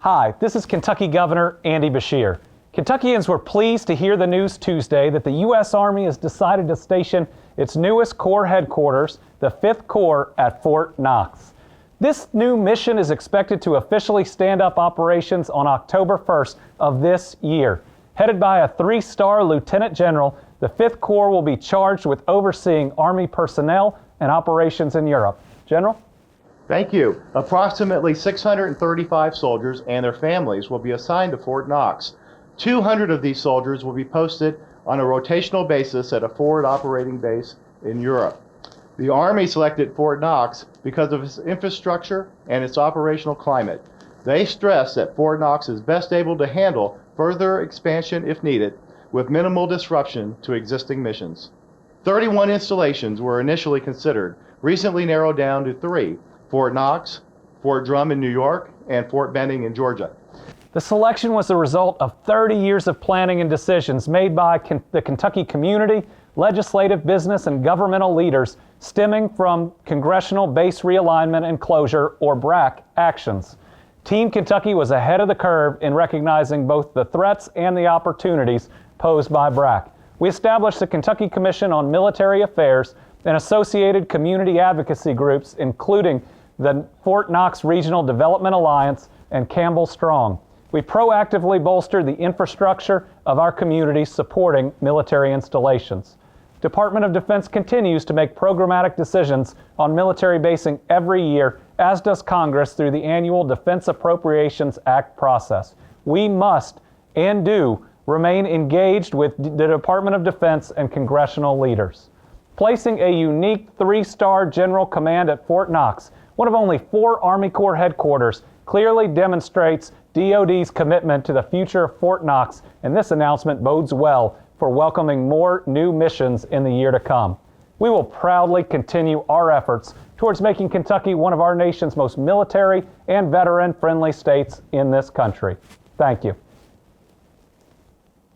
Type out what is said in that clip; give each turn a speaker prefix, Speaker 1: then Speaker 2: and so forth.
Speaker 1: Hi, this is Kentucky Governor Andy Beshear. Kentuckians were pleased to hear the news Tuesday that the U.S. Army has decided to station its newest Corps headquarters, the 5th Corps, at Fort Knox. This new mission is expected to officially stand up operations on October 1st of this year. Headed by a 3-star Lieutenant General, the 5th Corps will be charged with overseeing Army personnel and operations in Europe. General?
Speaker 2: Thank you. Approximately 635 soldiers and their families will be assigned to Fort Knox. 200 of these soldiers will be posted on a rotational basis at a forward operating base in Europe. The Army selected Fort Knox because of its infrastructure and its operational climate. They stress that Fort Knox is best able to handle further expansion if needed, with minimal disruption to existing missions. 31 installations were initially considered, recently narrowed down to 3: Fort Knox, Fort Drum in New York, and Fort Benning in Georgia.
Speaker 1: The selection was the result of 30 years of planning and decisions made by the Kentucky community, legislative, business, and governmental leaders stemming from Congressional Base Realignment and Closure, or BRAC, actions. Team Kentucky was ahead of the curve in recognizing both the threats and the opportunities posed by BRAC. We established the Kentucky Commission on Military Affairs and associated community advocacy groups, including the Fort Knox Regional Development Alliance and Campbell Strong. We proactively bolstered the infrastructure of our communities supporting military installations. Department of Defense continues to make programmatic decisions on military basing every year, as does Congress through the annual Defense Appropriations Act process. We must and do remain engaged with the Department of Defense and congressional leaders. Placing a unique 3-star general command at Fort Knox, one of only 4 Army Corps headquarters, clearly demonstrates DoD's commitment to the future of Fort Knox, and this announcement bodes well for welcoming more new missions in the year to come. We will proudly continue our efforts towards making Kentucky one of our nation's most military and veteran-friendly states in this country. Thank you.